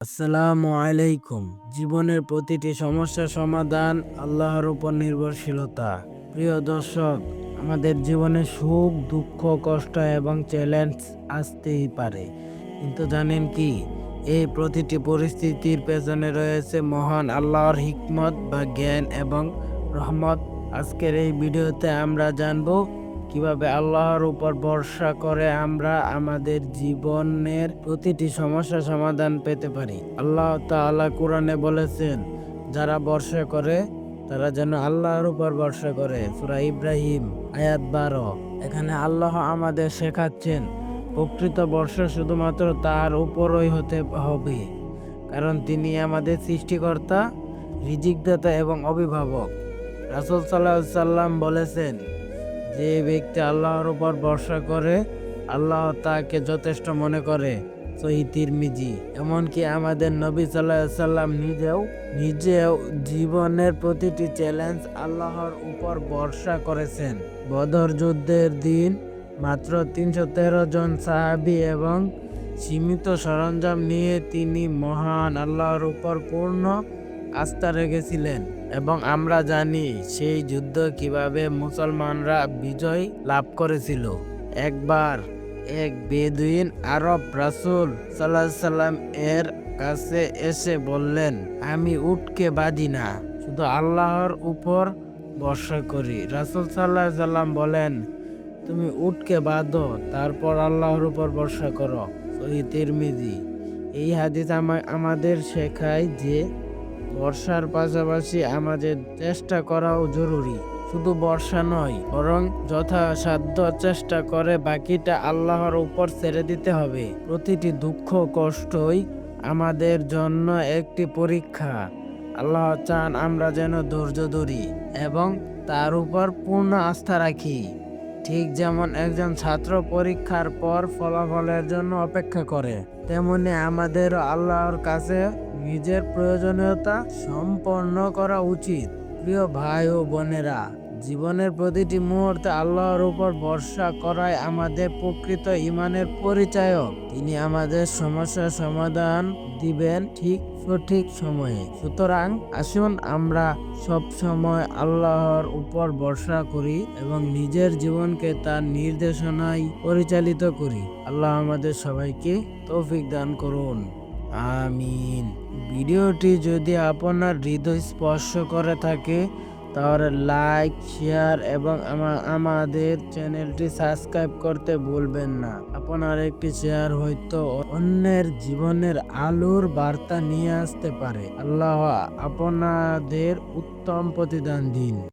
আসসালামু আলাইকুম। জীবনের প্রতিটি সমস্যার সমাধান আল্লাহর উপর নির্ভরশীলতা। প্রিয় দর্শক, আমাদের জীবনে সুখ, দুঃখ, কষ্ট এবং চ্যালেঞ্জ আসতেই পারে, কিন্তু জানেন কি, এই প্রতিটি পরিস্থিতির পেছনে রয়েছে মহান আল্লাহর হিকমত বা জ্ঞান এবং রহমত। আজকের এই ভিডিওতে আমরা জানবো কিভাবে আল্লাহর উপর ভরসা করে আমরা আমাদের জীবনের প্রতিটি সমস্যার সমাধান পেতে পারি। আল্লাহ তাআলা কোরআনে বলেছেন, যারা ভরসা করে তারা যেন আল্লাহর উপর ভরসা করে। সূরা ইব্রাহিম আয়াত 12। এখানে আল্লাহ আমাদের শেখাচ্ছেন প্রকৃত ভরসা শুধুমাত্র তার উপরই হতে হবে, কারণ তিনি আমাদের সৃষ্টিকর্তা, রিজিকদাতা এবং অভিভাবক। রাসূল সাল্লাল্লাহু আলাইহি সাল্লাম বলেছেন, যে ব্যক্তি আল্লাহর উপর ভরসা করে আল্লাহ তাকে যথেষ্ট মনে করে। সহিহ তিরমিজি। এমনকি আমাদের নবী সাল্লাল্লাহু আলাইহি সাল্লাম নিজেও জীবনের প্রতিটি চ্যালেঞ্জ আল্লাহর উপর ভরসা করেছেন। বদর যুদ্ধের দিন মাত্র ৩১৩ জন সাহাবী এবং সীমিত সরঞ্জাম নিয়ে তিনি মহান আল্লাহর উপর পূর্ণ আস্থা রেখেছিলেন, এবং আমরা জানি সেই যুদ্ধ কিভাবে মুসলমানরা বিজয় লাভ করেছিল। একবার এক বেদুইন আরব রাসূল সাল্লাল্লাহু আলাইহি সাল্লাম এর কাছে এসে বললেন, আমি উটকে বাঁধি না, শুধু আল্লাহর উপর ভরসা করি। রাসূল সাল্লাল্লাহু আলাইহি সাল্লাম বলেন, তুমি উটকে বাঁধো, তারপর আল্লাহর উপর ভরসা করো। সহিহ তিরমিজি। এই হাদিস আমাদের শেখায় যে বর্ষার পাশাপাশি আমাদের চেষ্টা করাও জরুরি। শুধু বর্ষা নয়, বরং যথাসাধ্য চেষ্টা করে বাকিটা আল্লাহর উপর ছেড়ে দিতে হবে। প্রতিটি দুঃখ কষ্টই আমাদের জন্য একটি পরীক্ষা। আল্লাহ চান আমরা যেন ধৈর্য ধরি এবং তার উপর পূর্ণ আস্থা রাখি। ঠিক যেমন একজন ছাত্র পরীক্ষার পর ফলাফলের জন্য অপেক্ষা করে, তেমনি আমাদেরও আল্লাহর কাছে নিজের প্রয়োজনীয়তা সম্পন্ন করা উচিত। প্রিয় ভাই ও বোনেরা, জীবনের প্রতিটি মুহূর্তে আল্লাহর উপর ভরসা করাই আমাদের প্রকৃত ঈমানের পরিচায়ক। তিনি আমাদের সমস্যার সমাধান দিবেন ঠিক সঠিক সময়ে। সুতরাং আসুন আমরা সব সময় আল্লাহর উপর ভরসা করি এবং নিজের জীবনকে তার নির্দেশনায় পরিচালিত করি। আল্লাহ আমাদের সবাইকে তৌফিক দান করুন। আমিন। ভিডিওটি যদি আপনার হৃদয় স্পর্শ করে থাকে তাহলে লাইক, শেয়ার এবং আমাদের চ্যানেলটি সাবস্ক্রাইব করতে ভুলবেন না। আপনার একটি শেয়ার হয়তো অন্যের জীবনের আলোর বার্তা নিয়ে আসতে পারে। আল্লাহ আপনাদের উত্তম প্রতিদান দিন।